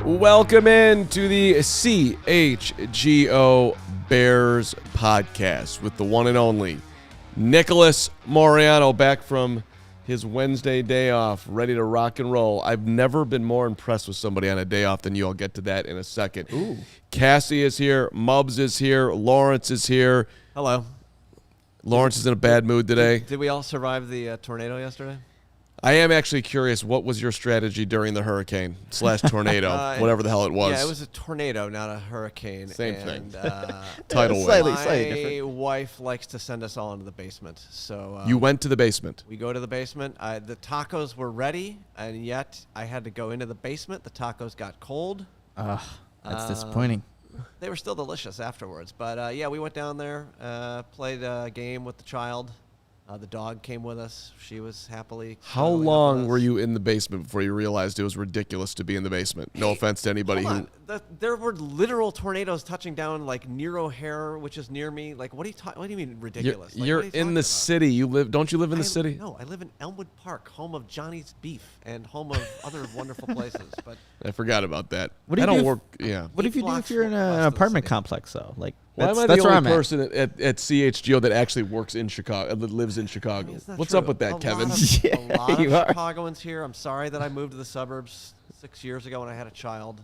Welcome in to the CHGO Bears Podcast with the one and only Nicholas Moreano, back from his Wednesday day off, ready to rock and roll. I've never been more impressed with somebody on a day off than you. I'll get to that in a second. Ooh. Cassie is here. Mubs is here. Lawrence is here. Hello. Lawrence is in a bad mood today. Did we all survive the tornado yesterday? I am actually curious, what was your strategy during the hurricane / tornado, whatever the hell it was? Yeah, it was a tornado, not a hurricane. Same thing. Tidal wave. Slightly different. My wife likes to send us all into the basement. So you went to the basement. We go to the basement. The tacos were ready, and yet I had to go into the basement. The tacos got cold. That's disappointing. They were still delicious afterwards. But, yeah, we went down there, played a game with the child. The dog came with us. She was happily. How long were you in the basement before you realized it was ridiculous to be in the basement? No offense to anybody who. There were literal tornadoes touching down like near O'Hare, which is near me. Like, what do you mean ridiculous? You're in the city. Don't you live in the city? No, I live in Elmwood Park, home of Johnny's Beef and home of other wonderful places. But I forgot about that. What do you I don't do work. Yeah. What if you do if you're in an apartment complex though? Like, why am I the only person at CHGO that actually works in Chicago, that lives in Chicago? What's up with that, Kevin? A lot of Chicagoans here. I'm sorry that I moved to the suburbs 6 years ago when I had a child.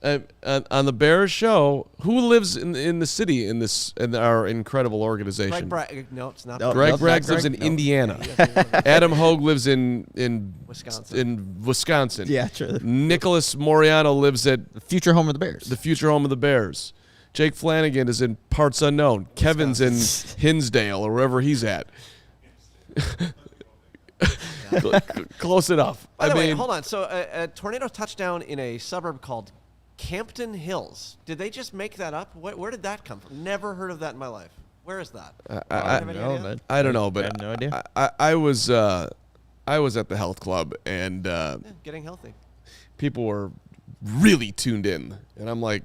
On the Bears show, who lives in the city in our incredible organization? No, it's not. Greg Bragg lives in Indiana. Adam Hogue lives in Wisconsin. Yeah, true. Nicholas Moreano lives at the future home of the Bears. The future home of the Bears. Jake Flanagan is in parts unknown. Kevin's in Hinsdale or wherever he's at. Close enough. By the way, hold on. So a tornado touchdown in a suburb called Campton Hills. Did they just make that up? Where did that come from? Never heard of that in my life. Where is that? I don't know, but I have no idea. I was at the health club and getting healthy. People were really tuned in, and I'm like,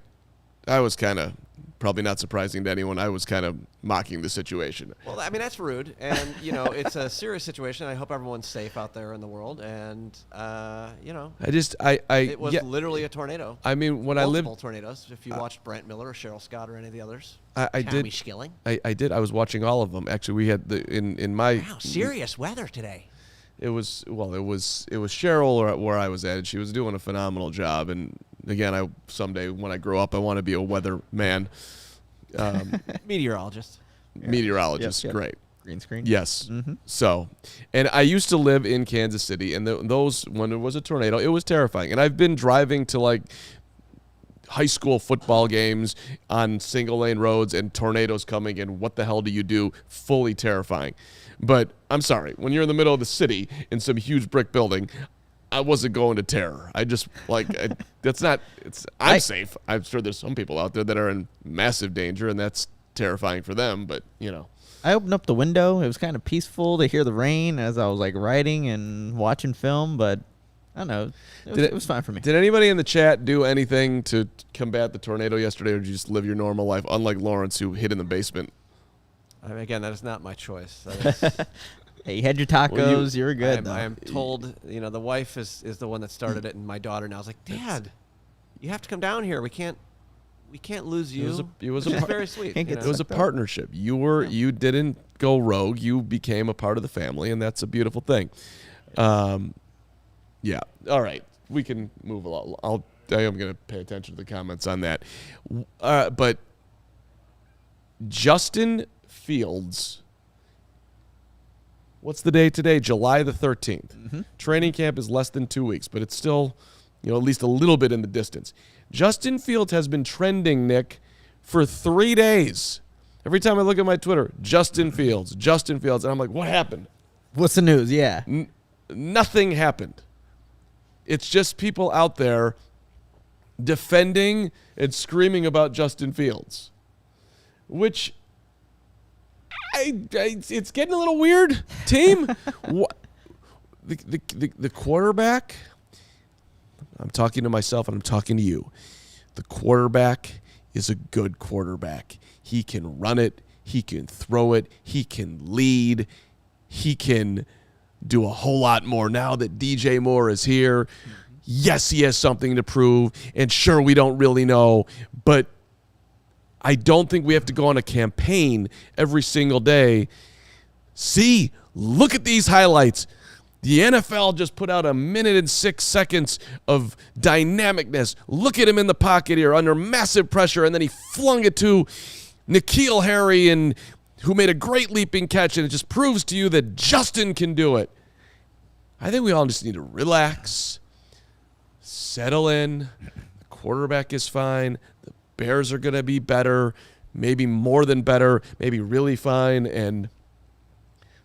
I was kind of, probably not surprising to anyone, I was kind of mocking the situation. Well, I mean, that's rude. And, it's a serious situation. I hope everyone's safe out there in the world. And, it was literally a tornado. I mean, when multiple tornadoes, if you watched Brant Miller or Cheryl Scott or any of the others. I did. Skilling. I did. I was watching all of them. Actually, we had in my. Wow, serious weather today. It was Cheryl where I was at, and she was doing a phenomenal job. And again, someday when I grow up, I want to be a weatherman. Meteorologist. Meteorologist, yep. Great. Green screen. Yes. Mm-hmm. So, and I used to live in Kansas City, and those when there was a tornado, it was terrifying. And I've been driving to like high school football games on single lane roads, and tornadoes coming, and what the hell do you do? Fully terrifying. But I'm sorry, when you're in the middle of the city in some huge brick building, I wasn't going to terror. I just I'm safe. I'm sure there's some people out there that are in massive danger, and that's terrifying for them, but I opened up the window. It was kind of peaceful to hear the rain as I was like riding and watching film, but I don't know. It was fine for me. Did anybody in the chat do anything to combat the tornado yesterday, or did you just live your normal life, unlike Lawrence, who hid in the basement? Again, that is not my choice. Hey, you had your tacos. You were good. I am told, the wife is the one that started it, and my daughter now is like, Dad, you have to come down here. We can't lose you. It was very sweet. It was a partnership. You didn't go rogue. You became a part of the family, and that's a beautiful thing. Yeah. All right. We can move along. I am going to pay attention to the comments on that. But Justin Fields What's the day today? July the 13th. Training camp is less than 2 weeks, but it's still, at least a little bit in the distance. Justin Fields has been trending, Nick, for 3 days. Every time I look at my Twitter, Justin Fields, and I'm like, what happened? What's the news? Yeah. Nothing happened. It's just people out there defending and screaming about Justin Fields, which it's getting a little weird, team. The quarterback, I'm talking to myself and I'm talking to you. The quarterback is a good quarterback. He can run it. He can throw it. He can lead. He can do a whole lot more now that DJ Moore is here. Yes, he has something to prove. And sure, we don't really know. But I don't think we have to go on a campaign every single day. See, look at these highlights. The NFL just put out 1 minute and 6 seconds of dynamicness. Look at him in the pocket here under massive pressure, and then he flung it to N'Keal Harry, and who made a great leaping catch, and it just proves to you that Justin can do it. I think we all just need to relax, settle in. The quarterback is fine. The Bears are going to be better, maybe more than better, maybe really fine, and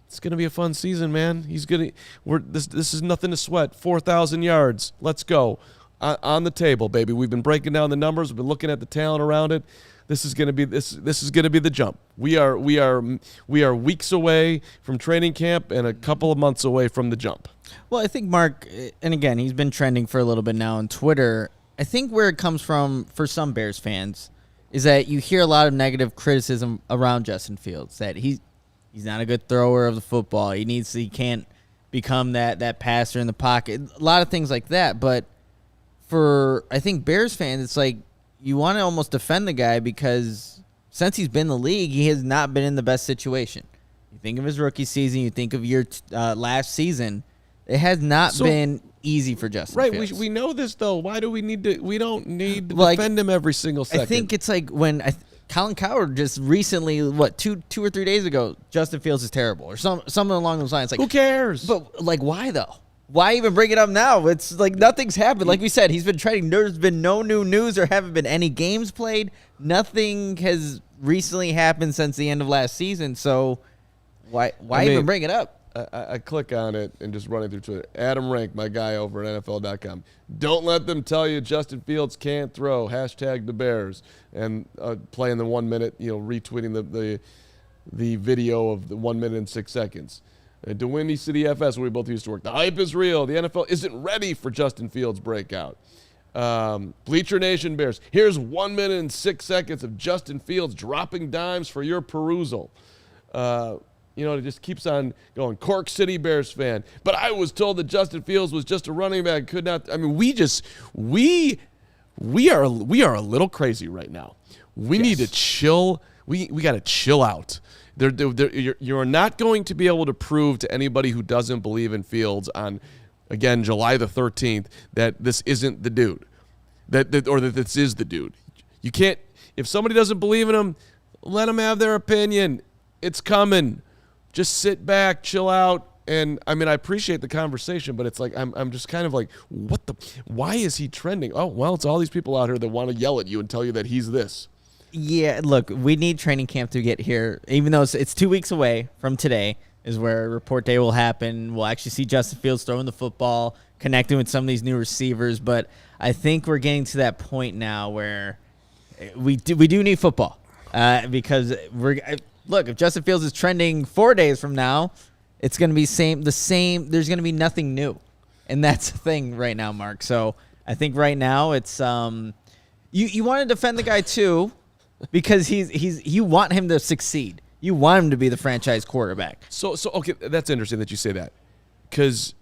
it's going to be a fun season, man. This is nothing to sweat. 4,000 yards. Let's go. On the table, baby. We've been breaking down the numbers. We've been looking at the talent around it. This is going to be the jump. We are weeks away from training camp and a couple of months away from the jump. Well, I think Mark, and again, he's been trending for a little bit now on Twitter. I think where it comes from for some Bears fans is that you hear a lot of negative criticism around Justin Fields, that he's not a good thrower of the football. He can't become that passer in the pocket. A lot of things like that. But for, I think, Bears fans, it's like you want to almost defend the guy because since he's been in the league, he has not been in the best situation. You think of his rookie season, you think of your last season. It has not been easy for Justin Fields. Right, we know this, though. Why do we need to? We don't need to defend him every single second. I think it's like when Colin Cowherd just recently, two or 3 days ago, Justin Fields is terrible, or something along those lines. Like, who cares? But like, why though? Why even bring it up now? It's like nothing's happened. Like we said, he's been trending. There's been no new news. There haven't been any games played. Nothing has recently happened since the end of last season. So why even bring it up? I click on it and just run it through Twitter. Adam Rank, my guy over at NFL.com. Don't let them tell you Justin Fields can't throw. # the Bears. And playing the 1 minute, retweeting the video of the 1 minute and 6 seconds. DeWindy City FS, where we both used to work. The hype is real. The NFL isn't ready for Justin Fields' breakout. Bleacher Nation Bears. Here's 1 minute and 6 seconds of Justin Fields dropping dimes for your perusal. It just keeps on going. Cork City Bears fan. But I was told that Justin Fields was just a running back. Could not. I mean, we are a little crazy right now. We need to chill. We got to chill out. You're not going to be able to prove to anybody who doesn't believe in Fields on, again, July the 13th, that this isn't the dude, or that this is the dude. You can't. If somebody doesn't believe in him, let them have their opinion. It's coming. Just sit back, chill out, and I mean, I appreciate the conversation, but it's like I'm just kind of like, why is he trending? Oh, well, it's all these people out here that want to yell at you and tell you that he's this. Yeah, look, we need training camp to get here. Even though it's 2 weeks away from today is where report day will happen. We'll actually see Justin Fields throwing the football, connecting with some of these new receivers. But I think we're getting to that point now where we do need football because look, if Justin Fields is trending 4 days from now, it's going to be the same. There's going to be nothing new, and that's the thing right now, Mark. So I think right now it's you want to defend the guy too. Because you want him to succeed. You want him to be the franchise quarterback. So okay, that's interesting that you say that. Because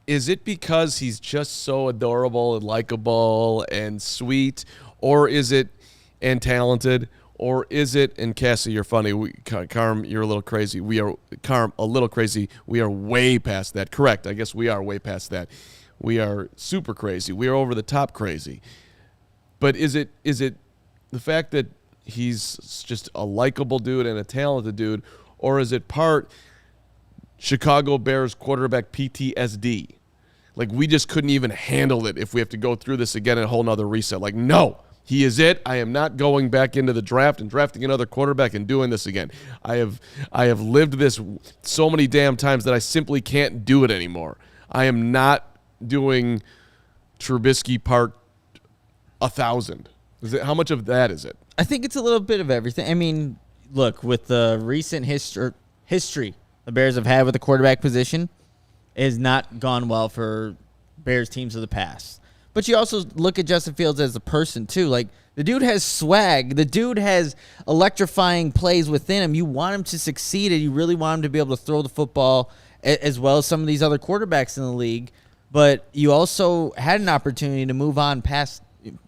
is it because he's just so adorable and likable and sweet, or is it and talented, or is it? And Cassie, you're funny. Carm, you're a little crazy. Carm, a little crazy. We are way past that. Correct. I guess we are way past that. We are super crazy. We are over the top crazy. But is it the fact that he's just a likable dude and a talented dude, or is it part Chicago Bears quarterback PTSD. Like, we just couldn't even handle it if we have to go through this again and a whole nother reset. Like, no, he is it. I am not going back into the draft and drafting another quarterback and doing this again. I have lived this so many damn times that I simply can't do it anymore. I am not doing Trubisky Part 1,000. How much of that is it? I think it's a little bit of everything. I mean, look, with the recent history the Bears have had with the quarterback position, it has not gone well for Bears teams of the past. But you also look at Justin Fields as a person, too. Like, the dude has swag. The dude has electrifying plays within him. You want him to succeed, and you really want him to be able to throw the football as well as some of these other quarterbacks in the league. But you also had an opportunity to move on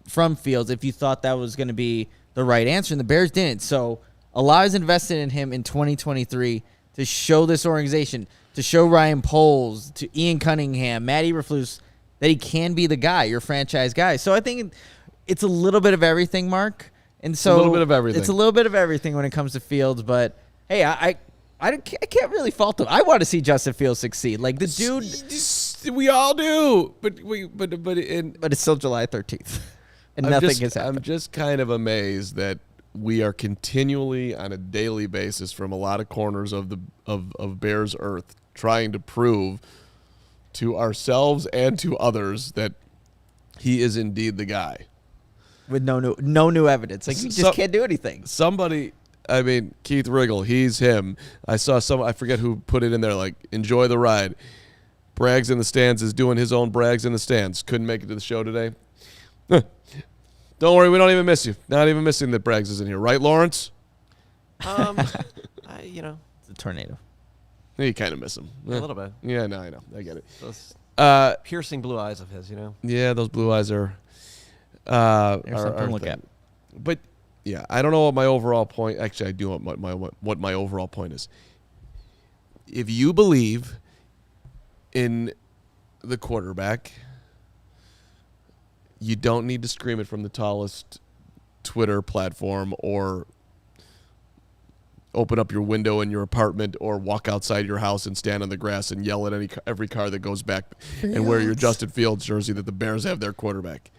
from Fields if you thought that was going to be the right answer, and the Bears didn't. So a lot is invested in him in 2023 to show this organization, to show Ryan Poles, to Ian Cunningham, Matt Eberflus, that he can be the guy, your franchise guy. So I think it's a little bit of everything, Mark. And so a little bit of everything. It's a little bit of everything when it comes to Fields. But hey, I can't really fault him. I want to see Justin Fields succeed. Like, the dude, we all do, but it's still July 13th, and nothing has happened. I'm just kind of amazed that we are continually on a daily basis from a lot of corners of Bears Earth trying to prove to ourselves and to others that he is indeed the guy. With no new evidence. Like, you just can't do anything. Somebody, I mean, Keith Riggle, he's him. I saw I forget who put it in there, like, enjoy the ride. Braggs in the Stands is doing his own Braggs in the Stands. Couldn't make it to the show today. Don't worry, we don't even miss you. Not even missing that Braggs is in here. Right, Lawrence? It's a tornado. You kind of miss him. a little bit. Yeah, no, I know. I get it. Those piercing blue eyes of his, Yeah, those blue eyes are There's something to look at. But, yeah, I don't know what my overall point – actually, I do know what my overall point is. If you believe in the quarterback – you don't need to scream it from the tallest Twitter platform or open up your window in your apartment or walk outside your house and stand on the grass and yell at every car that goes back and wear your Justin Fields jersey that the Bears have their quarterback.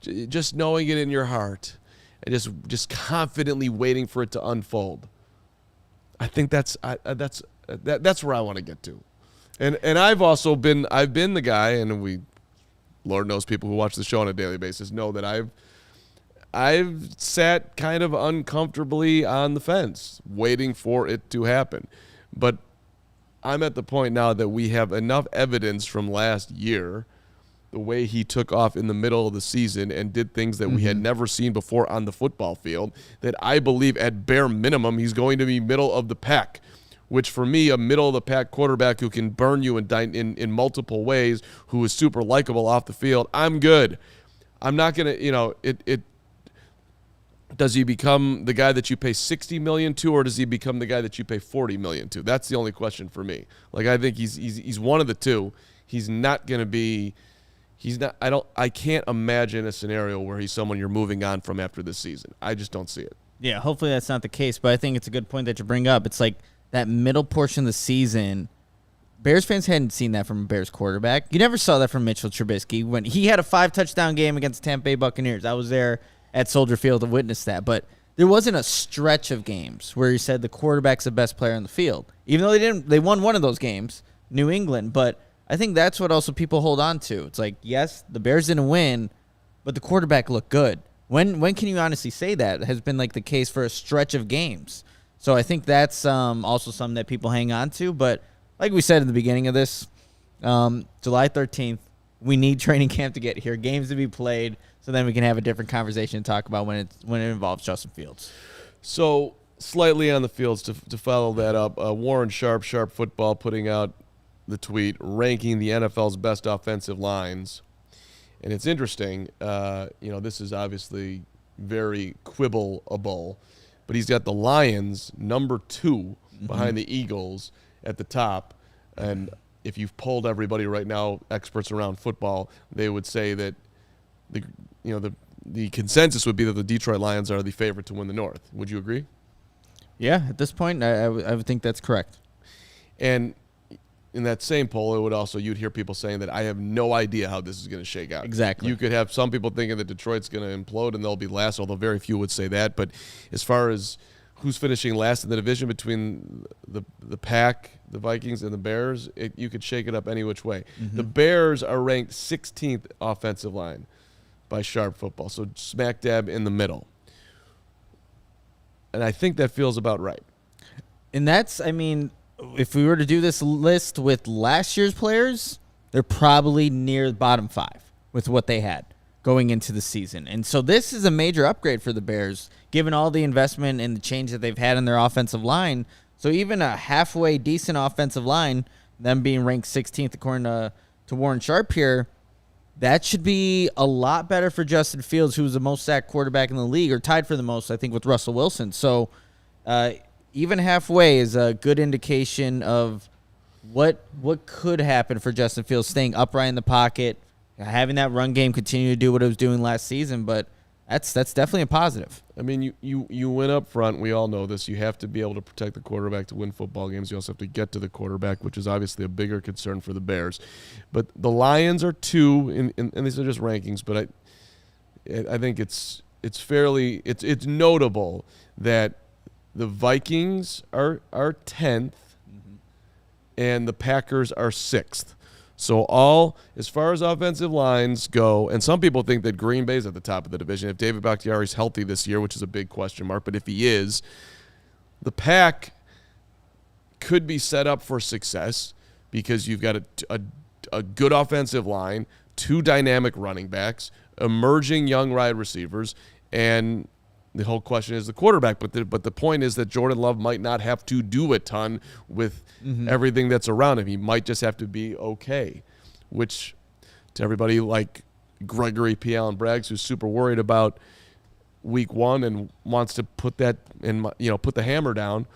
Just knowing it in your heart and just confidently waiting for it to unfold. I think that's where I want to get to. And I've been the guy, and Lord knows people who watch the show on a daily basis know that I've sat kind of uncomfortably on the fence waiting for it to happen. But I'm at the point now that we have enough evidence from last year, the way he took off in the middle of the season and did things that we had never seen before on the football field, that I believe at bare minimum he's going to be middle of the pack. Which for me, a middle-of-the-pack quarterback who can burn you in multiple ways, who is super likable off the field, I'm good. I'm not going to, does he become the guy that you pay $60 million to, or does he become the guy that you pay $40 million to? That's the only question for me. Like, I think he's one of the two. He's not going to be I can't imagine a scenario where he's someone you're moving on from after this season. I just don't see it. Yeah, hopefully that's not the case, but I think it's a good point that you bring up. It's like, that middle portion of the season, Bears fans hadn't seen that from a Bears quarterback. You never saw that from Mitchell Trubisky when he had a 5-touchdown game against the Tampa Bay Buccaneers. I was there at Soldier Field to witness that. But there wasn't a stretch of games where he said the quarterback's the best player on the field. Even though they won one of those games, New England. But I think that's what also people hold on to. It's like, yes, the Bears didn't win, but the quarterback looked good. When can you honestly say that? It has been like the case for a stretch of games. So I think that's also something that people hang on to. But like we said at the beginning of this, July 13th, we need training camp to get here, games to be played, so then we can have a different conversation and talk about when it involves Justin Fields. So slightly on the fields to follow that up, Warren Sharp Football, putting out the tweet ranking the NFL's best offensive lines. And it's interesting. This is obviously very quibbleable. But he's got the Lions number 2 behind the Eagles at the top. And if you've polled everybody right now, experts around football, they would say that the consensus would be that the Detroit Lions are the favorite to win the North. Would you agree? Yeah, at this point, I would think that's correct. And in that same poll, it would also, you'd hear people saying that I have no idea how this is going to shake out. Exactly. You could have some people thinking that Detroit's going to implode and they'll be last, although very few would say that. But as far as who's finishing last in the division between the Pack, the Vikings, and the Bears, you could shake it up any which way. Mm-hmm. The Bears are ranked 16th offensive line by Sharp Football, so smack dab in the middle. And I think that feels about right. And that's, I mean, if we were to do this list with last year's players, they're probably near the bottom 5 with what they had going into the season. And so this is a major upgrade for the Bears, given all the investment and the change that they've had in their offensive line. So even a halfway decent offensive line, them being ranked 16th according to Warren Sharp here, that should be a lot better for Justin Fields, who's the most sacked quarterback in the league, or tied for the most, I think, with Russell Wilson. So even halfway is a good indication of what could happen for Justin Fields, staying upright in the pocket, having that run game continue to do what it was doing last season. But that's definitely a positive. I mean, you win up front. We all know this. You have to be able to protect the quarterback to win football games. You also have to get to the quarterback, which is obviously a bigger concern for the Bears. But the Lions are 2, and these are just rankings. But I think it's fairly it's notable that the Vikings are 10th, and the Packers are 6th. So as far as offensive lines go, and some people think that Green Bay's at the top of the division. If David Bakhtiari's healthy this year, which is a big question mark, but if he is, the Pack could be set up for success because you've got a good offensive line, 2 dynamic running backs, emerging young wide receivers, and the whole question is the quarterback. But the point is that Jordan Love might not have to do a ton with everything that's around him. He might just have to be okay, which to everybody like Gregory P. Allen Braggs, who's super worried about week 1 and wants to put that put the hammer down.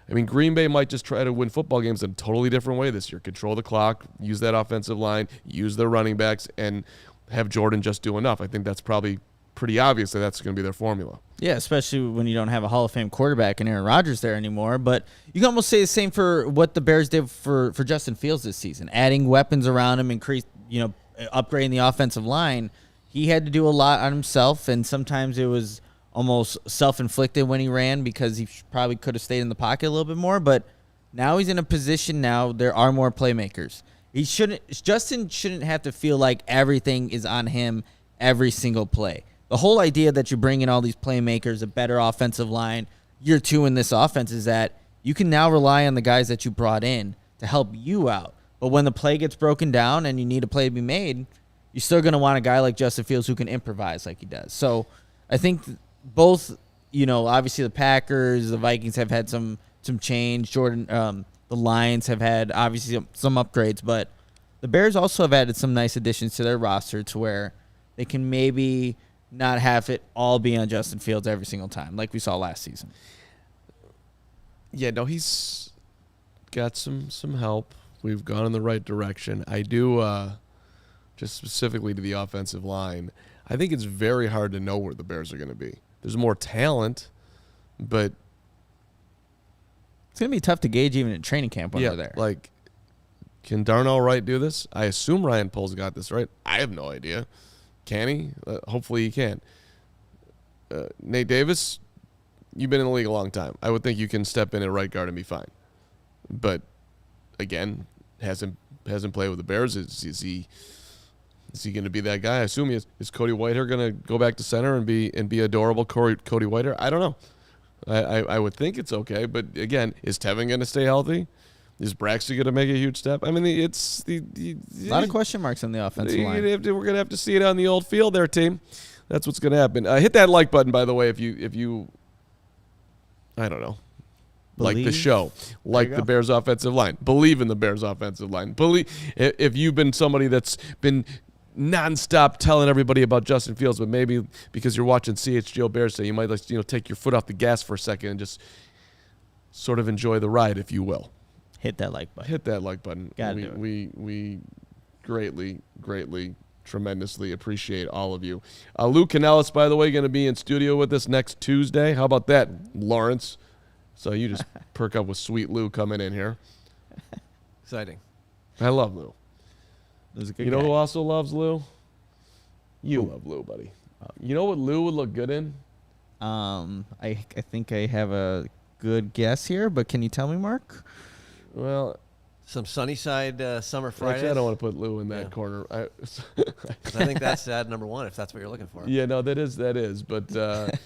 I mean, Green Bay might just try to win football games in a totally different way this year. Control the clock, use that offensive line, use their running backs, and have Jordan just do enough. I think that's probably pretty obvious that that's going to be their formula. Yeah, especially when you don't have a Hall of Fame quarterback and Aaron Rodgers there anymore. But you can almost say the same for what the Bears did for Justin Fields this season, adding weapons around him, upgrading the offensive line. He had to do a lot on himself, and sometimes it was almost self-inflicted when he ran because he probably could have stayed in the pocket a little bit more. But now he's in a position now there are more playmakers. Justin shouldn't have to feel like everything is on him every single play. The whole idea that you bring in all these playmakers, a better offensive line, year 2 in this offense, is that you can now rely on the guys that you brought in to help you out. But when the play gets broken down and you need a play to be made, you're still going to want a guy like Justin Fields who can improvise like he does. So I think both, obviously the Packers, the Vikings have had some change. The Lions have had obviously some upgrades, but the Bears also have added some nice additions to their roster to where they can maybe not have it all be on Justin Fields every single time, like we saw last season. Yeah, no, he's got some help. We've gone in the right direction. I do, just specifically to the offensive line, I think it's very hard to know where the Bears are going to be. There's more talent, but it's going to be tough to gauge even in training camp when they're there. Like, can Darnell Wright do this? I assume Ryan Poles got this right. I have no idea. Can he? Hopefully he can. Nate Davis, you've been in the league a long time. I would think you can step in at right guard and be fine. But again, hasn't played with the Bears. Is he going to be that guy? I assume he is. Is Cody Whitehair going to go back to center and be adorable Cody Whitehair? I don't know. I would think it's okay, but again, is Tevin going to stay healthy? Is Braxton going to make a huge step? I mean, it's a lot of question marks on the offensive line. We're going to have to see it on the old field there, team. That's what's going to happen. Hit that like button, by the way, if you I don't know, like the show, like the Bears offensive line. Believe in the Bears offensive line. Believe if you've been somebody that's been nonstop telling everybody about Justin Fields, but maybe because you're watching CHGO Bears Day, you might take your foot off the gas for a second and just sort of enjoy the ride, if you will. Hit that like button. Hit that like button. Gotta do it. We greatly, tremendously appreciate all of you. Lou Canellis, by the way, going to be in studio with us next Tuesday. How about that, Lawrence? So you just perk up with sweet Lou coming in here. Exciting. I love Lou. There's a good You know guy. who also loves Lou? You love Lou, buddy. You know what Lou would look good in? I think I have a good guess here, but can you tell me, Mark? Well, Some Sunnyside Summer Fridays. actually, I don't want to put Lou in that Yeah. corner. 'Cause I think that's ad number one, if that's what you're looking for. Yeah, no, that is. But let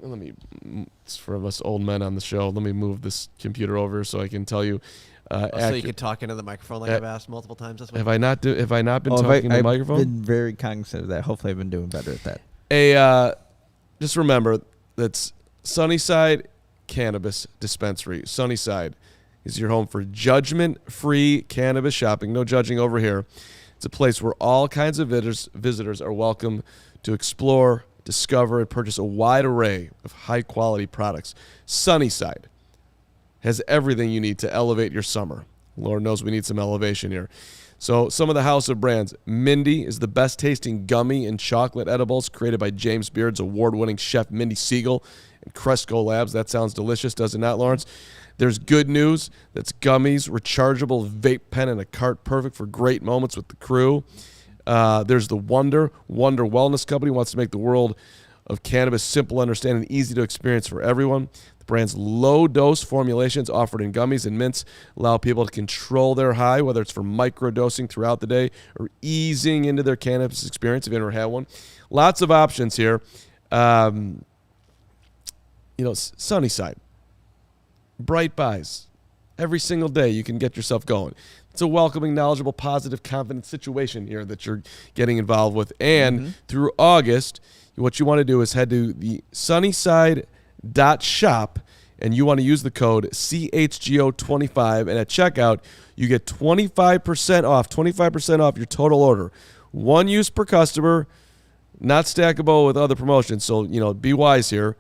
me, it's for us old men on the show. Let me move this computer over so I can tell you. So you could talk into the microphone like I've asked multiple times this week. Have I not been talking to the microphone? I've been very cognizant of that. Hopefully, I've been doing better at that. Just remember that's Sunnyside Cannabis Dispensary. Sunnyside is your home for judgment-free cannabis shopping. No judging over here. It's a place where all kinds of visitors are welcome to explore, discover, and purchase a wide array of high-quality products. Sunnyside has everything you need to elevate your summer. Lord knows we need some elevation here. So some of the house of brands. Mindy is the best tasting gummy and chocolate edibles created by James Beard's award-winning chef Mindy Siegel and Cresco Labs. That sounds delicious, does it not, Lawrence? There's Good News. That's gummies, rechargeable vape pen, and a cart, perfect for great moments with the crew. There's the Wonder Wellness Company wants to make the world of cannabis simple, understanding, and easy to experience for everyone. The brand's low-dose formulations offered in gummies and mints allow people to control their high, whether it's for microdosing throughout the day or easing into their cannabis experience if you ever had one. Lots of options here. Sunnyside. Bright buys. Every single day you can get yourself going. It's a welcoming, knowledgeable, positive, confident situation here that you're getting involved with. And through August, what you want to do is head to the sunnyside.shop, and you want to use the code CHGO25. And at checkout, you get 25% off your total order. One use per customer, not stackable with other promotions. So, be wise here.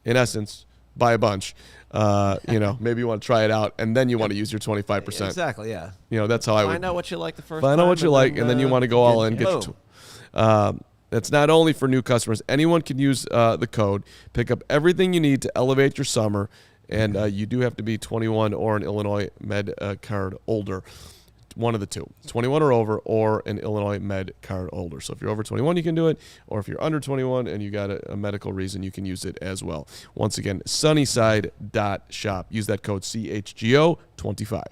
In essence, buy a bunch. Maybe you want to try it out, and then you want to use your 25%. Exactly, yeah. That's how I would. Find out what you like the first Find time. out what you like, and then you want to go all in. boom. That's not only for new customers. Anyone can use the code. Pick up everything you need to elevate your summer, and you do have to be 21 or an Illinois Med card holder. One of the two. 21 or over, or an Illinois Med card holder. So if you're over 21, you can do it, or if you're under 21 and you got a medical reason, you can use it as well. Once again, sunnyside.shop. Use that code CHGO25.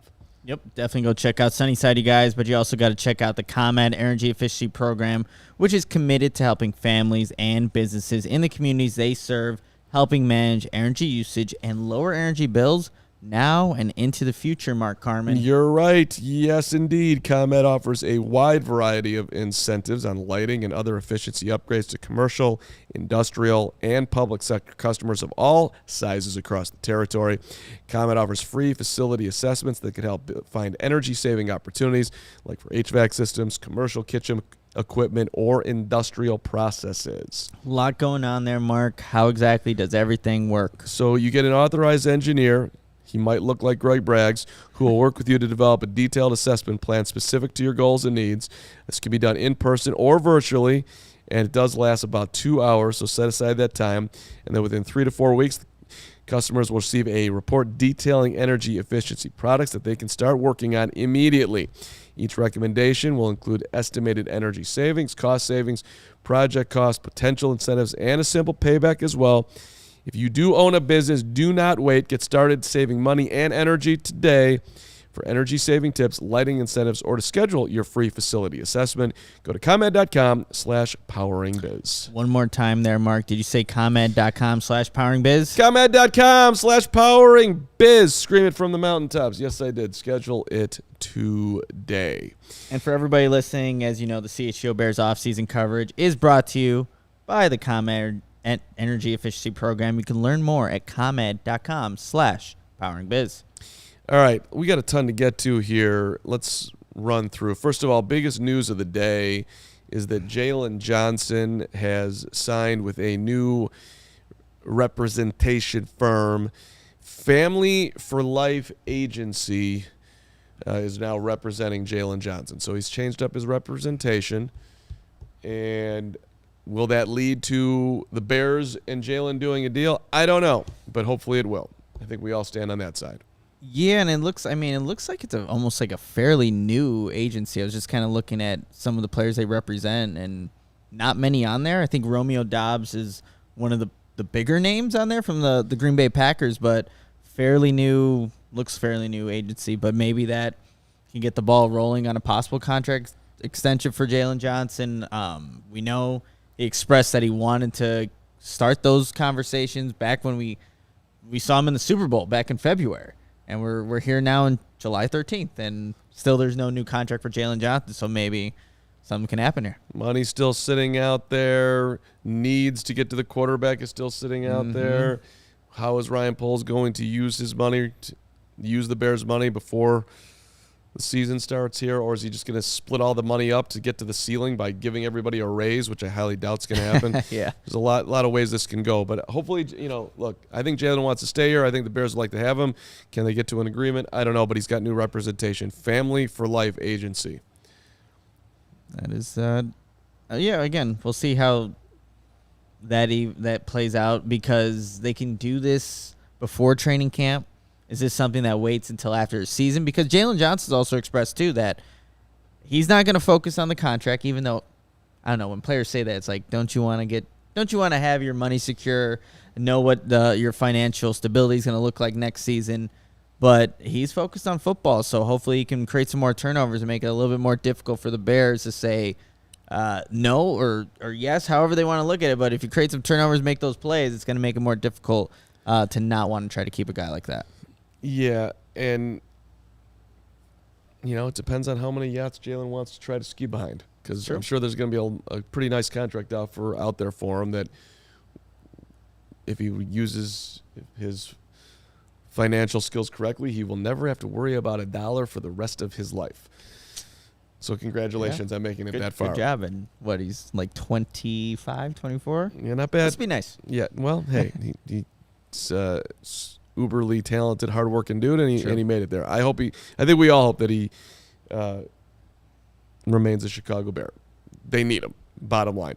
Yep, definitely go check out Sunnyside, you guys, but you also got to check out the ComEd Energy Efficiency Program, which is committed to helping families and businesses in the communities they serve, helping manage energy usage and lower energy bills now and into the future, Mark Carman. You're right. Yes, indeed. ComEd offers a wide variety of incentives on lighting and other efficiency upgrades to commercial, industrial, and public sector customers of all sizes across the territory. ComEd offers free facility assessments that can help find energy-saving opportunities, like for HVAC systems, commercial kitchen equipment, or industrial processes. A lot going on there, Mark. How exactly does everything work? So you get an authorized engineer. He might look like Greg Braggs, who will work with you to develop a detailed assessment plan specific to your goals and needs. This can be done in person or virtually, and it does last about 2 hours, so set aside that time. And then within 3 to 4 weeks, customers will receive a report detailing energy efficiency products that they can start working on immediately. Each recommendation will include estimated energy savings, cost savings, project costs, potential incentives, and a simple payback as well. If you do own a business, do not wait. Get started saving money and energy today. For energy-saving tips, lighting incentives, or to schedule your free facility assessment, go to ComEd.com/poweringbiz. One more time there, Mark. Did you say ComEd.com/poweringbiz? ComEd.com/poweringbiz. Scream it from the mountaintops. Yes, I did. Schedule it today. And for everybody listening, as you know, the CHGO Bears offseason coverage is brought to you by the ComEd Energy Efficiency Program. You can learn more at ComEd.com/poweringbiz. All right, we got a ton to get to here. Let's run through. First of all, biggest news of the day is that Jalen Johnson has signed with a new representation firm. Family for Life Agency is now representing Jalen Johnson. So he's changed up his representation. And will that lead to the Bears and Jalen doing a deal? I don't know, but hopefully it will. I think we all stand on that side. Yeah, and it looks like it's almost like a fairly new agency. I was just kind of looking at some of the players they represent, and not many on there. I think Romeo Dobbs is one of the bigger names on there from the Green Bay Packers, but looks fairly new agency. But maybe that can get the ball rolling on a possible contract extension for Jalen Johnson. We know he expressed that he wanted to start those conversations back when we saw him in the Super Bowl back in February. And we're here now on July 13th, and still there's no new contract for Jalen Johnson, so maybe something can happen here. Money's still sitting out there. Needs to get to the quarterback is still sitting out there. How is Ryan Poles going to use his money, use the Bears' money before the season starts here? Or is he just going to split all the money up to get to the ceiling by giving everybody a raise, which I highly doubt is going to happen? Yeah. There's a lot of ways this can go. But hopefully, look, I think Jalen wants to stay here. I think the Bears would like to have him. Can they get to an agreement? I don't know, but he's got new representation. Family for Life Agency. That is, again, we'll see how that plays out, because they can do this before training camp. Is this something that waits until after the season? Because Jalen Johnson's also expressed, too, that he's not going to focus on the contract, even though, I don't know, when players say that, it's like, don't you want to have your money secure, know what your financial stability is going to look like next season? But he's focused on football, so hopefully he can create some more turnovers and make it a little bit more difficult for the Bears to say no or yes, however they want to look at it. But if you create some turnovers, make those plays, it's going to make it more difficult to not want to try to keep a guy like that. Yeah, and, it depends on how many yachts Jalen wants to try to ski behind, because I'm sure there's going to be a pretty nice contract out there for him that if he uses his financial skills correctly, he will never have to worry about a dollar for the rest of his life. So congratulations on making it that far. Good job. And what, he's like 25, 24? Yeah, not bad. Must be nice. Yeah, well, hey, he's uberly talented, hardworking dude, and he made it there. I think we all hope that he remains a Chicago Bear. They need him, bottom line.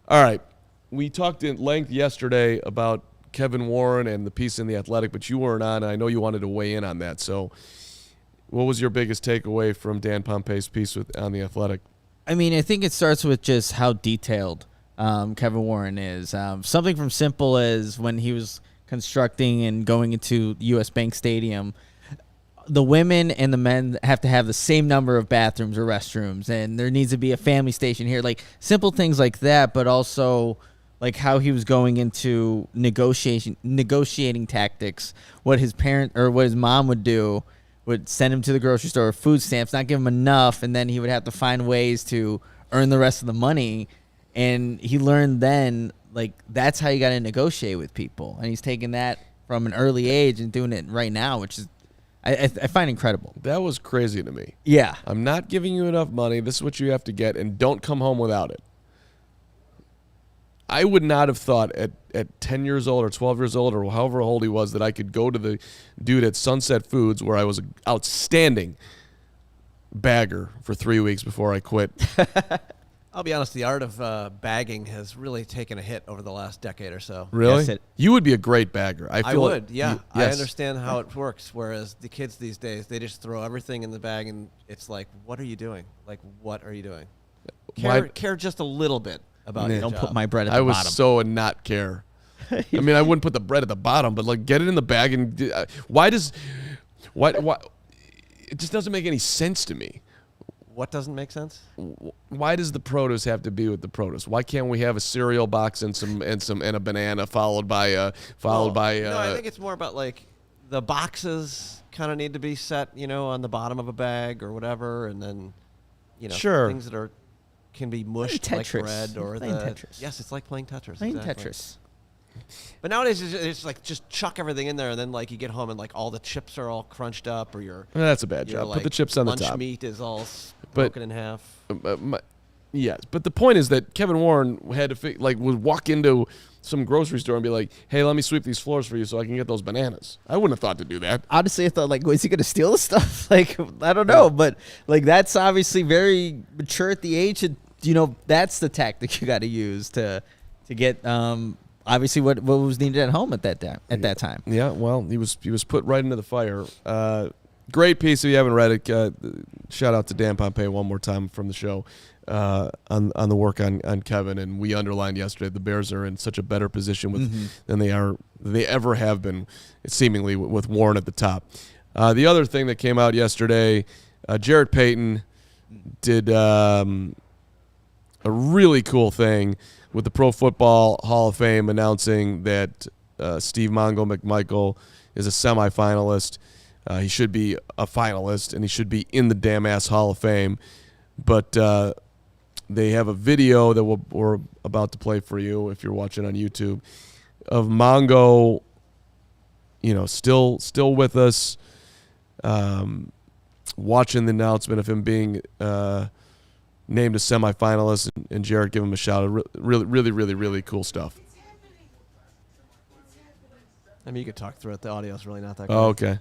All right, we talked in length yesterday about Kevin Warren and the piece in The Athletic, but you weren't on, and I know you wanted to weigh in on that. So what was your biggest takeaway from Dan Pompei's piece on The Athletic? I mean, I think it starts with just how detailed Kevin Warren is. Something from simple as when he was constructing and going into U.S. Bank Stadium, the women and the men have to have the same number of bathrooms or restrooms, and there needs to be a family station here. Like simple things like that, but also like how he was going into negotiating tactics, what his parent or what his mom would send him to the grocery store, food stamps, not give him enough, and then he would have to find ways to earn the rest of the money. And he learned then, like, that's how you got to negotiate with people. And he's taking that from an early age and doing it right now, which is I find incredible. That was crazy to me. Yeah. I'm not giving you enough money. This is what you have to get, and don't come home without it. I would not have thought at 10 years old or 12 years old or however old he was that I could go to the dude at Sunset Foods, where I was an outstanding bagger for 3 weeks before I quit. I'll be honest, the art of bagging has really taken a hit over the last decade or so. Really? Yes, you would be a great bagger. I would, yeah. Yes. I understand how it works, whereas the kids these days, they just throw everything in the bag, and it's like, what are you doing? Like, what are you doing? Care just a little bit about your Don't job. put my bread at the I was bottom. so not care. I mean, I wouldn't put the bread at the bottom, but like get it in the bag. And why? It just doesn't make any sense to me. What doesn't make sense? Why does the produce have to be with the produce? Why can't we have a cereal box and a banana followed by? No, I think it's more about like the boxes kind of need to be set, on the bottom of a bag or whatever, and then Sure. things that can be mushed like bread or Tetris. Yes, it's like playing Tetris. Playing exactly. Tetris. But nowadays it's like just chuck everything in there, and then like you get home and like all the chips are all crunched up, or That's a bad job. like, Put the chips on the lunch top. meat is all broken in half. Yes, but the point is that Kevin Warren had to would walk into some grocery store and be like, "Hey, let me sweep these floors for you so I can get those bananas." I wouldn't have thought to do that. Honestly, I thought, like, was he going to steal the stuff? Like, I don't know. But, like, that's obviously very mature at the age. That's the tactic you got to use to get obviously what was needed at home at that time. Yeah, well, he was put right into the fire. Great piece. If you haven't read it, shout out to Dan Pompei one more time from the show on the work on Kevin. And we underlined yesterday the Bears are in such a better position than they ever have been, seemingly with Warren at the top. The other thing that came out yesterday, Jarrett Payton did a really cool thing with the Pro Football Hall of Fame announcing that Steve Mongo McMichael is a semifinalist. He should be a finalist, and he should be in the damn-ass Hall of Fame. But they have a video that we're about to play for you if you're watching on YouTube of Mongo, still with us, watching the announcement of him being named a semifinalist, and Jared give him a shout. Really, really, really, really cool stuff. I mean, you could talk through it. The audio's really not that good. Oh, okay.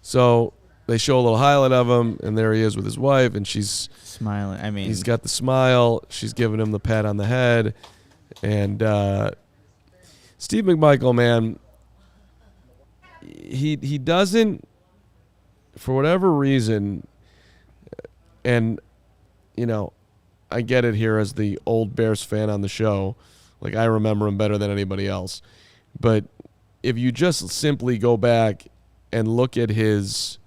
So they show a little highlight of him, and there he is with his wife, and she's smiling. I mean, he's got the smile. She's giving him the pat on the head, and Steve McMichael, man, he doesn't, for whatever reason, and I get it here as the old Bears fan on the show. Like, I remember him better than anybody else. But if you just simply go back and look at his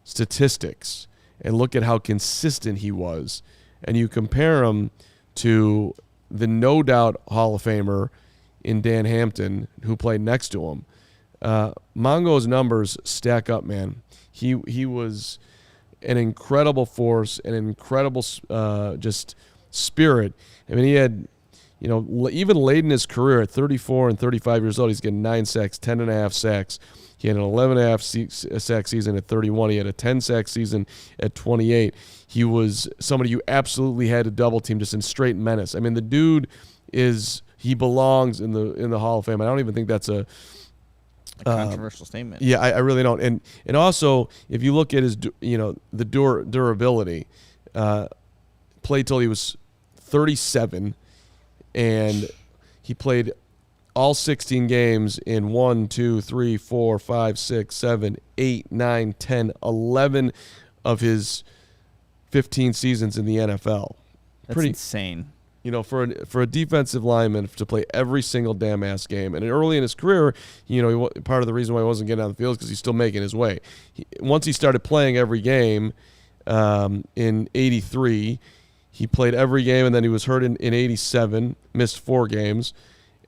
statistics and look at how consistent he was, and you compare him to the no doubt Hall of Famer in Dan Hampton, who played next to him, Mongo's numbers stack up, man. He was an incredible force, an incredible just spirit. I mean, he had, even late in his career at 34 and 35 years old, he's getting 9 sacks, 10.5 sacks. He had an 11.5 sack season at 31. He had a 10-sack season at 28. He was somebody you absolutely had to double team, just in straight menace. I mean, the dude he belongs in the Hall of Fame. I don't even think that's a controversial statement. Yeah, I really don't. And also, if you look at his, the durability, played till he was 37, and he played all 16 games in 1, 2, 3, 4, 5, 6, 7, 8, 9, 10, 11 of his 15 seasons in the NFL. That's pretty insane. For a defensive lineman to play every single damn ass game, and early in his career, part of the reason why he wasn't getting on the field is because he's still making his way. Once he started playing every game in '83, he played every game, and then he was hurt in '87, missed 4 games,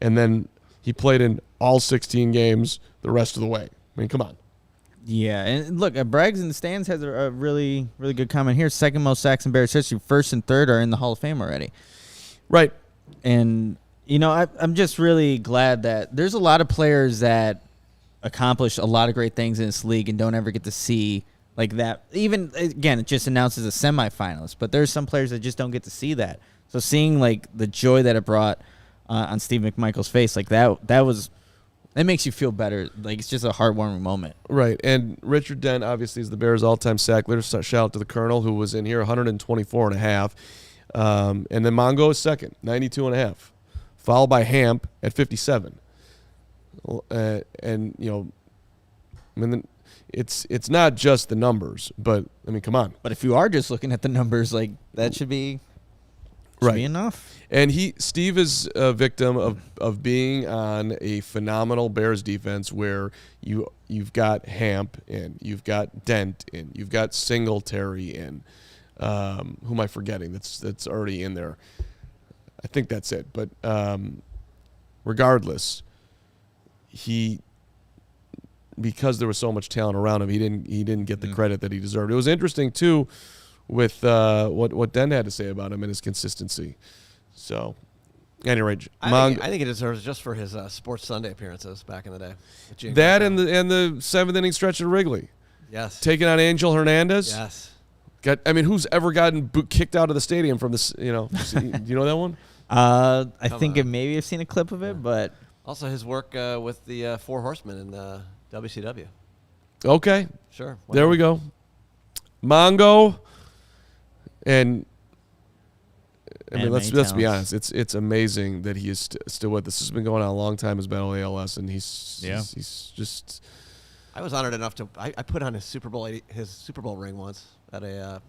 and then he played in all 16 games the rest of the way. I mean, come on. Yeah, and look, Braggs in the stands has a really, really good comment here. Second most sacks in Bears history. First and third are in the Hall of Fame already. Right. And, I'm just really glad that there's a lot of players that accomplish a lot of great things in this league and don't ever get to see like that. Even, again, it just announces a semifinalist, but there's some players that just don't get to see that. So seeing, like, the joy that it brought on Steve McMichael's face, like, that makes you feel better. Like, it's just a heartwarming moment. Right. And Richard Dent, obviously, is the Bears' all-time sack leader. Shout out to the Colonel, who was in here, 124.5. And then Mongo is second, 92.5, followed by Hamp at 57. I mean, it's not just the numbers, but I mean, come on. But if you are just looking at the numbers, like, that should be enough. And Steve is a victim of being on a phenomenal Bears defense where you've got Hamp and you've got Dent and you've got Singletary and who am I forgetting that's already in there? I think that's it. But regardless, because there was so much talent around him, he didn't get the credit that he deserved. It was interesting too with what Den had to say about him and his consistency. So, anyway, I think he deserves it just for his Sports Sunday appearances back in the day. That and the 7th inning stretch at Wrigley. Yes. Taking on Angel Hernandez. Yes. Who's ever gotten kicked out of the stadium from this? Do you know that one? I think I've seen a clip of it, but also his work with the Four Horsemen in WCW. Okay, sure. There we go. Mongo, and I mean, let's be honest. It's amazing that he is still with us. This has been going on a long time. His battle ALS, and he's just. I was honored enough to. I put on his Super Bowl ring once at a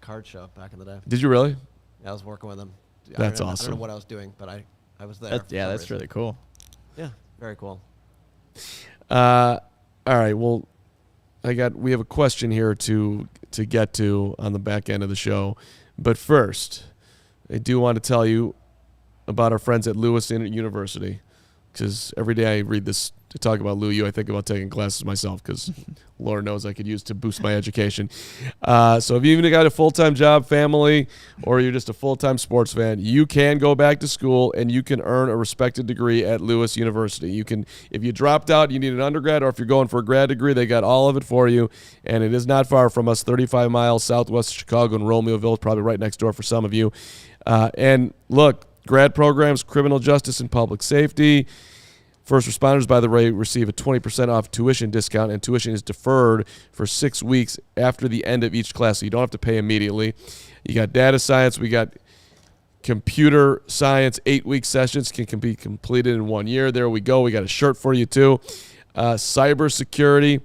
card show back in the day. Did you really? Yeah, I was working with him. That's awesome. I don't know what I was doing, but I was there. That's really cool. Yeah, very cool. All right. Well, we have a question here to get to on the back end of the show, but first, I do want to tell you about our friends at Lewis University, because every day I read this to talk about Lou U, I think about taking classes myself, because Lord knows I could use to boost my education. So if you even got a full-time job, family, or you're just a full-time sports fan, you can go back to school and you can earn a respected degree at Lewis University. You can, if you dropped out, you need an undergrad, or if you're going for a grad degree, they got all of it for you. And it is not far from us, 35 miles southwest of Chicago in Romeoville, probably right next door for some of you. And look, grad programs, criminal justice and public safety. First responders, by the way, receive a 20% off tuition discount, and tuition is deferred for 6 weeks after the end of each class, so you don't have to pay immediately. You got data science. We got computer science. 8-week sessions can be completed in 1 year. There we go. We got a shirt for you, too. Cybersecurity.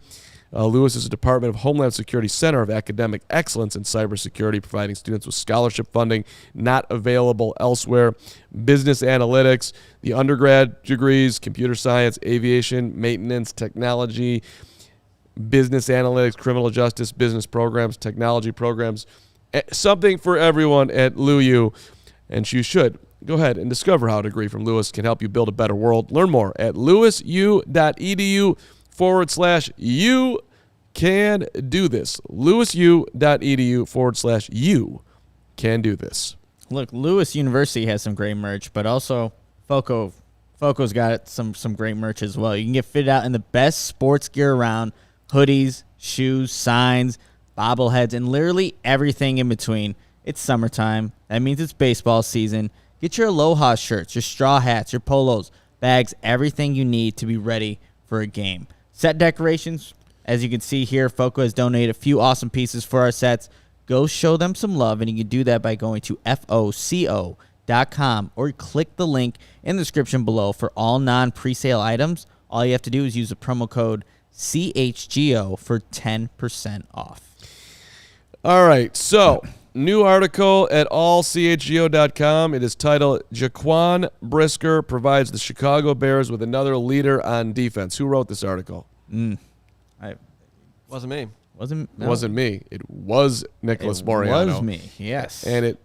Lewis is a Department of Homeland Security Center of Academic Excellence in Cybersecurity, providing students with scholarship funding not available elsewhere. Business analytics, the undergrad degrees, computer science, aviation, maintenance, technology, business analytics, criminal justice, business programs, technology programs. Something for everyone at LouU, and you should go ahead and discover how a degree from Lewis can help you build a better world. Learn more at lewisu.edu/you can do this. lewisu.edu/you can do this. Look, Lewis University has some great merch, but also Foco's got some great merch as well. You can get fitted out in the best sports gear around: hoodies, shoes, signs, bobbleheads, and literally everything in between. It's summertime. That means it's baseball season. Get your Aloha shirts, your straw hats, your polos, bags, everything you need to be ready for a game. Set decorations, as you can see here, Foco has donated a few awesome pieces for our sets. Go show them some love, and you can do that by going to foco.com or click the link in the description below for all non-presale items. All you have to do is use the promo code CHGO for 10% off. All right, so new article at ALLCITY.com. It is titled, Jaquan Brisker provides the Chicago Bears with another leader on defense. Who wrote this article? Wasn't me. It wasn't me. It was Nicholas Moreano. It was me, yes. And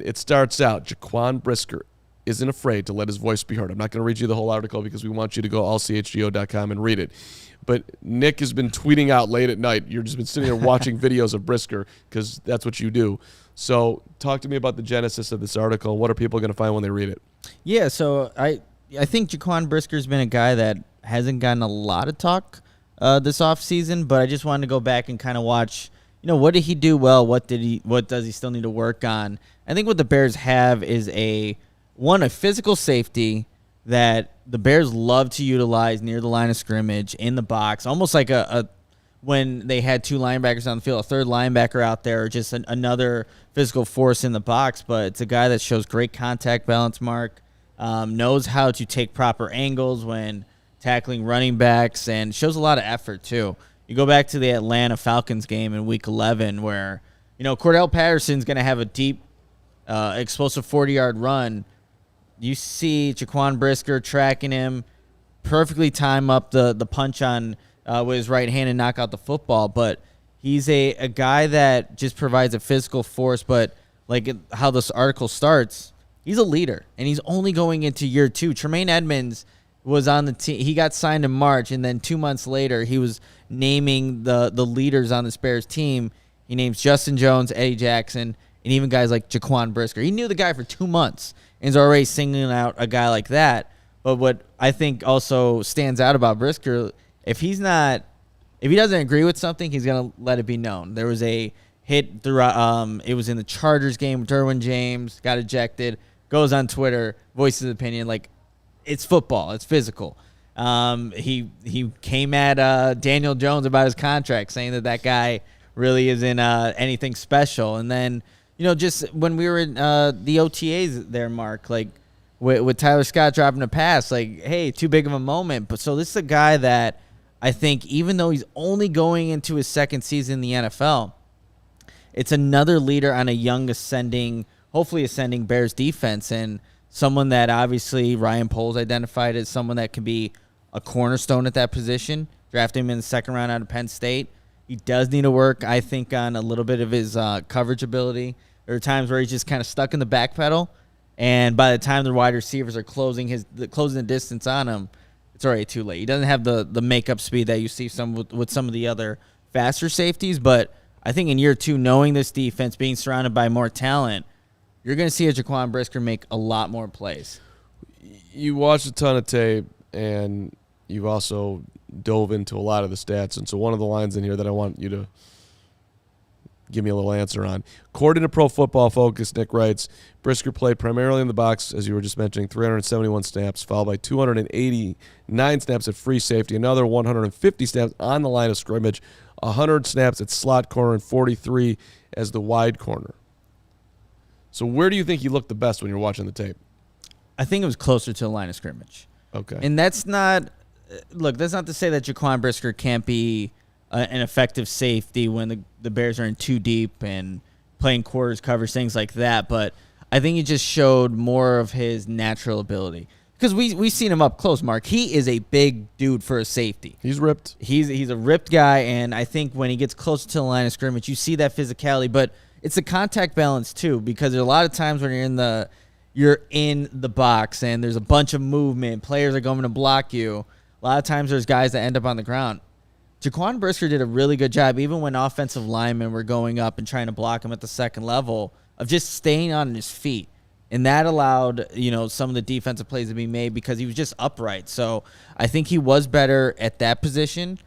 it starts out, Jaquan Brisker isn't afraid to let his voice be heard. I'm not going to read you the whole article because we want you to go ALLCHGO.com and read it. But Nick has been tweeting out late at night. You've just been sitting there watching videos of Brisker because that's what you do. So talk to me about the genesis of this article. What are people going to find when they read it? Yeah, so I think Jaquan Brisker's been a guy that hasn't gotten a lot of talk this offseason, but I just wanted to go back and kind of watch, what did he do well? What does he still need to work on? I think what the Bears have is a physical safety that the Bears love to utilize near the line of scrimmage, in the box, almost like when they had two linebackers on the field, a third linebacker out there, or just another physical force in the box. But it's a guy that shows great contact balance, Mark, knows how to take proper angles when tackling running backs, and shows a lot of effort too. You go back to the Atlanta Falcons game in Week 11 where, Cordell Patterson's going to have a deep, explosive 40-yard run. You see Jaquan Brisker tracking him, perfectly time up the punch on with his right hand and knock out the football. But he's a guy that just provides a physical force. But like how this article starts, he's a leader, and he's only going into year 2. Tremaine Edmonds was on the team. He got signed in March, and then 2 months later, he was naming the leaders on the Bears team. He names Justin Jones, Eddie Jackson, and even guys like Jaquan Brisker. He knew the guy for 2 months and is already singling out a guy like that. But what I think also stands out about Brisker, if he doesn't agree with something, he's gonna let it be known. There was a hit throughout. It was in the Chargers game. Derwin James got ejected. Goes on Twitter, voices his opinion. Like, it's football. It's physical. He came at Daniel Jones about his contract, saying that guy really isn't anything special. And then just when we were in the OTAs there, Mark, like with Tyler Scott dropping a pass, like, hey, too big of a moment. But so this is a guy that I think even though he's only going into his second season in the NFL, it's another leader on a young hopefully ascending Bears defense, and someone that obviously Ryan Poles identified as someone that can be a cornerstone at that position. Drafted him in the second round out of Penn State. He does need to work, I think, on a little bit of his coverage ability. There are times where he's just kind of stuck in the back pedal, and by the time the wide receivers are closing the distance on him, it's already too late. He doesn't have the makeup speed that you see with some of the other faster safeties, but I think in year 2, knowing this defense, being surrounded by more talent, you're going to see a Jaquan Brisker make a lot more plays. You watched a ton of tape, and you've also dove into a lot of the stats. And so one of the lines in here that I want you to give me a little answer on. According to Pro Football Focus, Nick writes, Brisker played primarily in the box, as you were just mentioning, 371 snaps, followed by 289 snaps at free safety, another 150 snaps on the line of scrimmage, 100 snaps at slot corner, and 43 as the wide corner. So where do you think he looked the best when you're watching the tape? I think it was closer to the line of scrimmage. Okay. And that's not to say that Jaquan Brisker can't be an effective safety when the Bears are in too deep and playing quarters, covers, things like that. But I think he just showed more of his natural ability. Because we've seen him up close, Mark. He is a big dude for a safety. He's ripped. He's a ripped guy, and I think when he gets closer to the line of scrimmage, you see that physicality. But it's a contact balance, too, because there are a lot of times when you're in the box and there's a bunch of movement, players are going to block you. A lot of times there's guys that end up on the ground. Jaquan Brisker did a really good job, even when offensive linemen were going up and trying to block him at the second level, of just staying on his feet. And that allowed, some of the defensive plays to be made because he was just upright. So I think he was better at that position.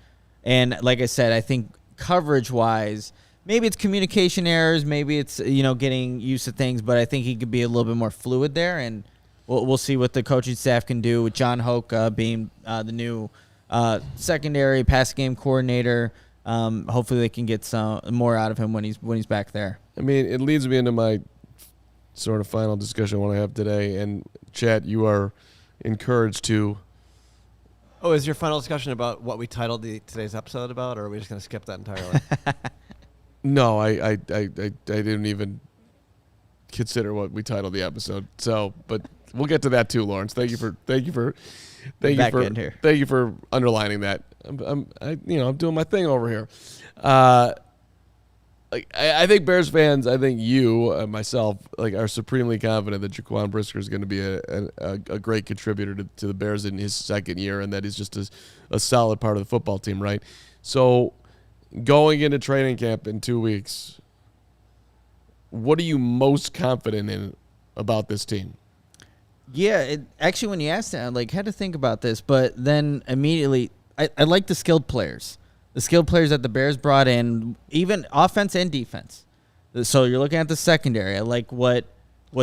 And like I said, I think coverage-wise, maybe it's communication errors, maybe it's, getting used to things, but I think he could be a little bit more fluid there. And we'll see what the coaching staff can do with John Hoke being the new secondary pass game coordinator. Hopefully they can get some more out of him when he's back there. I mean, it leads me into my sort of final discussion I want to have today. And, Chat, you are encouraged to... Oh, is your final discussion about what we titled today's episode about, or are we just going to skip that entirely? No, I didn't even consider what we titled the episode. So, but we'll get to that too, Lawrence. Thank you for underlining that. I'm doing my thing over here. I think Bears fans, I think you, myself, are supremely confident that Jaquan Brisker is going to be a great contributor to the Bears in his second year, and that he's just a solid part of the football team, right? So, going into training camp in 2 weeks, what are you most confident in about this team? Yeah, actually, when you asked that, I had to think about this, but then immediately, I like the skilled players. The skilled players that the Bears brought in, even offense and defense. So you're looking at the secondary. I like what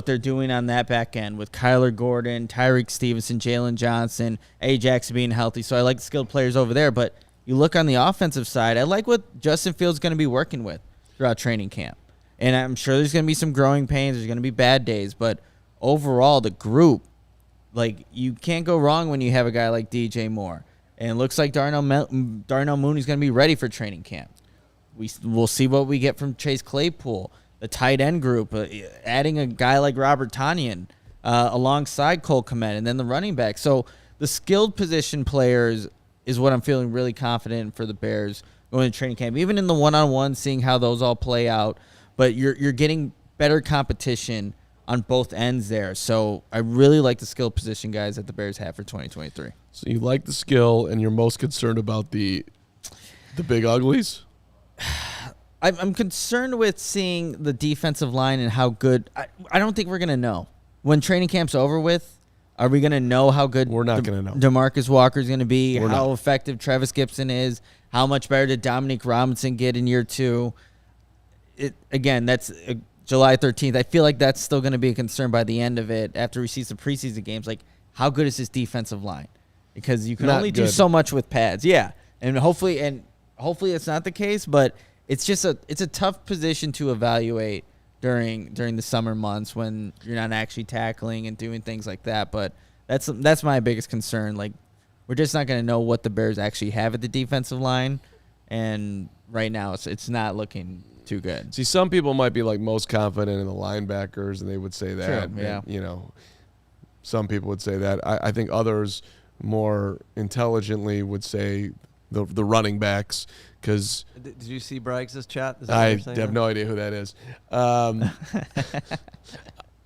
they're doing on that back end with Kyler Gordon, Tyreek Stevenson, Jalen Johnson, Jackson being healthy. So I like the skilled players over there. But you look on the offensive side, I like what Justin Fields going to be working with throughout training camp. And I'm sure there's going to be some growing pains. There's going to be bad days. But overall, the group, you can't go wrong when you have a guy like DJ Moore. And it looks like Darnell Mooney's going to be ready for training camp. We'll see what we get from Chase Claypool, the tight end group, adding a guy like Robert Tonyan alongside Cole Kmet, and then the running back. So the skilled position players is what I'm feeling really confident in for the Bears going to training camp. Even in the one-on-one, seeing how those all play out. But you're getting better competition on both ends there. So I really like the skill position guys that the Bears have for 2023. So you like the skill, and you're most concerned about the big uglies? I'm concerned with seeing the defensive line and how good. I don't think we're going to know. When training camp's over with, are we going to know how good we're not going to know. DeMarcus Walker's going to be, how not effective Travis Gibson is, how much better did Dominique Robinson get in year 2? Again, that's July 13th. I feel like that's still going to be a concern by the end of it after we see some preseason games. How good is this defensive line? Because you can only do so much with pads. Yeah. And hopefully it's not the case, but it's a tough position to evaluate during the summer months when you're not actually tackling and doing things like that. But that's my biggest concern. Like, we're just not going to know what the Bears actually have at the defensive line, and right now it's not looking too good. See, some people might be like most confident in the linebackers, and they would say that. True, yeah. And, some people would say that. I think others more intelligently would say the running backs, because Did you see Braggs' chat? Is that what I you're saying have now? no idea who that is.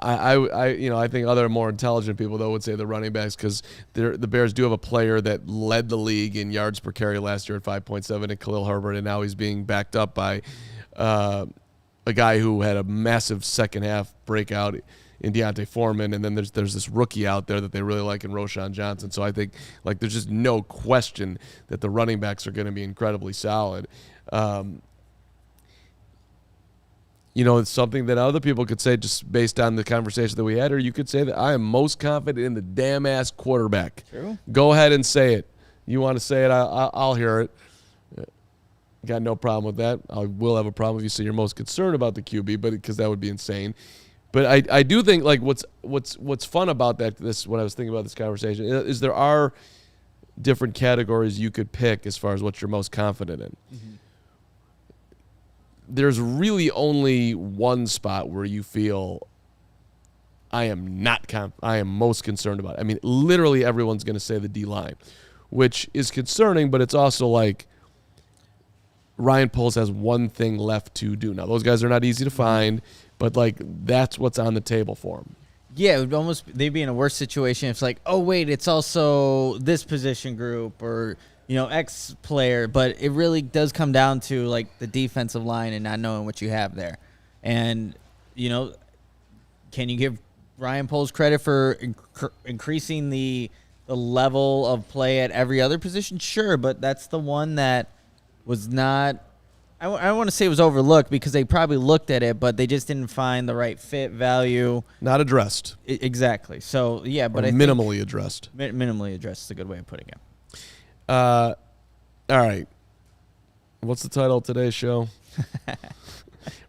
I think other more intelligent people though would say the running backs, because the Bears do have a player that led the league in yards per carry last year at 5.7 in Khalil Herbert, and now he's being backed up by a guy who had a massive second half breakout in Deontay Foreman, and then there's this rookie out there that they really like in Roschon Johnson. So I think there's just no question that the running backs are going to be incredibly solid. It's something that other people could say just based on the conversation that we had, or you could say that I am most confident in the damn ass quarterback. True. Go ahead and say it. You want to say it, I'll hear it. Got no problem with that. I will have a problem if you say you're most concerned about the QB, but because that would be insane. But I do think what's fun about when I was thinking about this conversation is there are different categories you could pick as far as what you're most confident in. Mm-hmm. There's really only one spot where you feel I am most concerned about it. I mean, literally everyone's going to say the D-line, which is concerning, but it's also like Ryan Poles has one thing left to do. Now, those guys are not easy to find, but that's what's on the table for them. Yeah, it would almost they'd be in a worse situation if it's like, oh wait, it's also this position group or X player, but it really does come down to the defensive line and not knowing what you have there. And can you give Ryan Poles credit for increasing the level of play at every other position? Sure, but that's the one that was not. I don't want to say it was overlooked because they probably looked at it, but they just didn't find the right fit value. Not addressed. Exactly. So, yeah, but minimally addressed. Minimally addressed is a good way of putting it. All right. What's the title of today's show?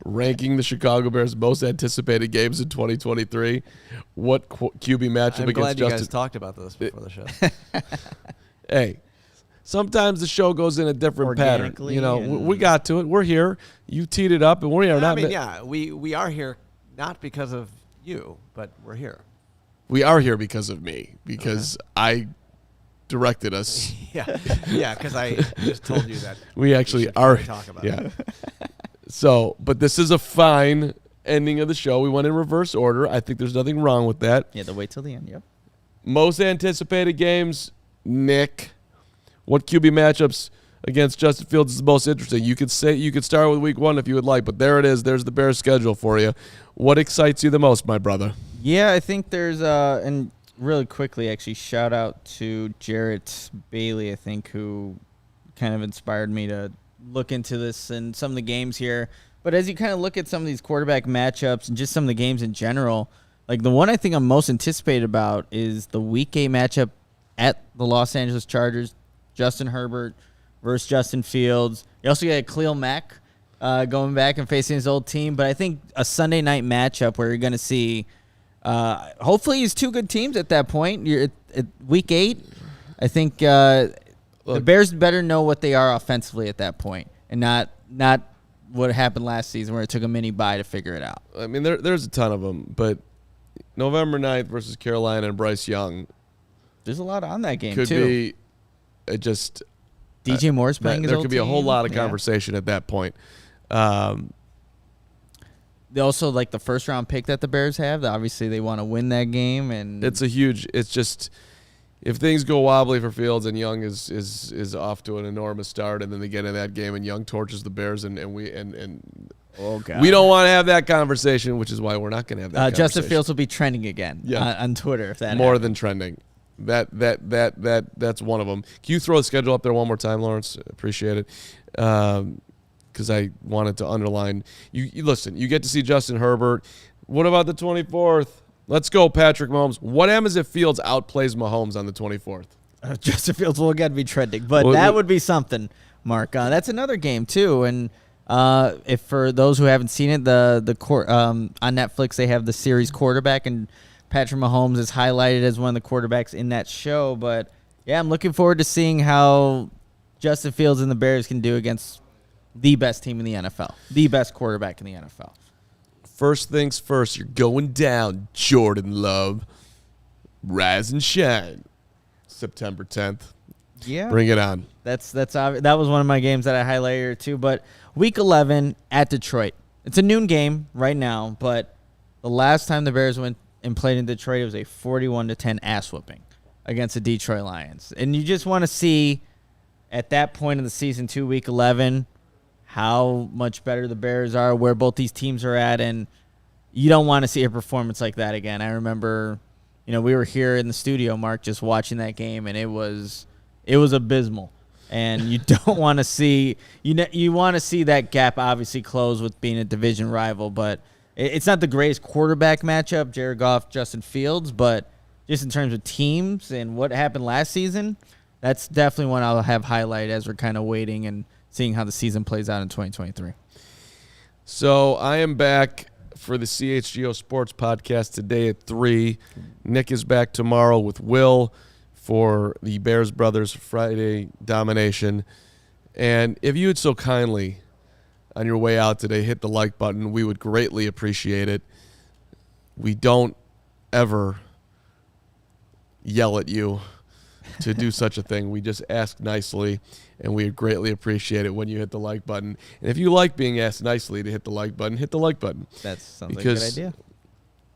Ranking the Chicago Bears' most anticipated games in 2023. What QB matchup I'm against glad you Justin? guys talked about this before the show. Hey. Sometimes the show goes in a different pattern. We got to it. We're here. You teed it up, and we are not. We are here not because of you, but we're here. We are here because of me, because I directed us. Yeah, because I just told you that. We actually are. Talk about it. So, but this is a fine ending of the show. We went in reverse order. I think there's nothing wrong with that. Yeah, they'll wait till the end. Yep. Most anticipated games, Nick. What QB matchups against Justin Fields is the most interesting? You could start with week 1 if you would like, but there it is. There's the Bears schedule for you. What excites you the most, my brother? Yeah, I think there's and really quickly actually shout out to Jarrett Bailey, I think, who kind of inspired me to look into this and some of the games here. But as you kind of look at some of these quarterback matchups and just some of the games in general, the one I think I'm most anticipated about is the week 8 matchup at the Los Angeles Chargers. Justin Herbert versus Justin Fields. You also got Khalil Mack going back and facing his old team. But I think a Sunday night matchup where you're going to see hopefully it's two good teams at that point. You're at week 8. I think the Bears better know what they are offensively at that point and not what happened last season where it took a mini bye to figure it out. I mean, there's a ton of them, but November 9th versus Carolina and Bryce Young. There's a lot on that game, could too. Be just DJ Moore's playing his there old could be a whole team. lot of conversation at that point. They also the first round pick that the Bears have. Obviously, they want to win that game, and it's just if things go wobbly for Fields and Young is off to an enormous start, and then they get in that game and Young torches the Bears, and we oh God, we don't want to have that conversation, which is why we're not going to have that conversation. Justin Fields will be trending again on Twitter if that more happens. than trending. That's one of them. Can you throw the schedule up there one more time, Lawrence? Appreciate it. Because I wanted to underline. You listen, you get to see Justin Herbert. What about the 24th? Let's go, Patrick Mahomes. What happens if Fields outplays Mahomes on the 24th? Justin Fields will again be trending, but that would be something, Mark. That's another game, too. And If for those who haven't seen it, on Netflix they have the series Quarterback, and Patrick Mahomes is highlighted as one of the quarterbacks in that show. But yeah, I'm looking forward to seeing how Justin Fields and the Bears can do against the best team in the NFL, the best quarterback in the NFL. First things first, you're going down, Jordan Love. Rise and shine. September 10th. Yeah. Bring it on. That was one of my games that I highlighted here too. But Week 11 at Detroit. It's a noon game right now, but the last time the Bears went and played in Detroit, it was a 41-10 ass whooping against the Detroit Lions. And you just want to see at that point of the season, Week 11, how much better the Bears are, where both these teams are at, and you don't want to see a performance like that again. I remember, we were here in the studio, Mark, just watching that game, and it was abysmal. And you don't want to see you want to see that gap obviously close with being a division rival, but it's not the greatest quarterback matchup, Jared Goff, Justin Fields, but just in terms of teams and what happened last season, that's definitely one I'll have highlighted as we're kind of waiting and seeing how the season plays out in 2023. So I am back for the CHGO Sports Podcast today at 3. Nick is back tomorrow with Will for the Bears Brothers Friday Domination. And if you would so kindly, on your way out today, hit the like button, we would greatly appreciate it. We don't ever yell at you to do such a thing. We just ask nicely, and we greatly appreciate it when you hit the like button. And if you like being asked nicely to hit the like button, hit the like button. That sounds like a good idea.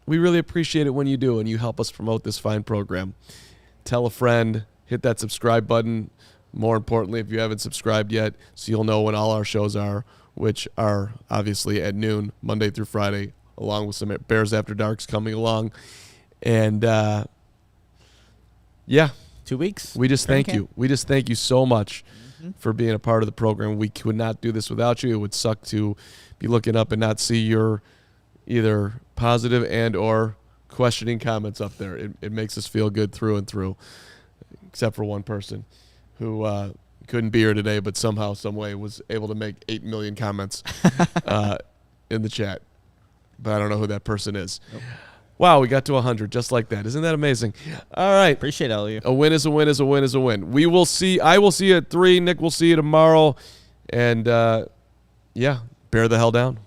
We really appreciate it when you do, and you help us promote this fine program. Tell a friend, hit that subscribe button. More importantly, if you haven't subscribed yet, so you'll know when all our shows are, which are obviously at noon, Monday through Friday, along with some Bears After Darks coming along. And, yeah. 2 weeks. We just thank you. We just thank you so much for being a part of the program. We could not do this without you. It would suck to be looking up and not see your either positive and or questioning comments up there. It makes us feel good through and through, except for one person who couldn't be here today, but somehow, some way was able to make 8 million comments in the chat. But I don't know who that person is. Nope. Wow, we got to 100 just like that. Isn't that amazing? All right. Appreciate all of you. A win is a win is a win is a win. We will see. I will see you at 3. Nick will see you tomorrow. And, yeah, bear the hell down.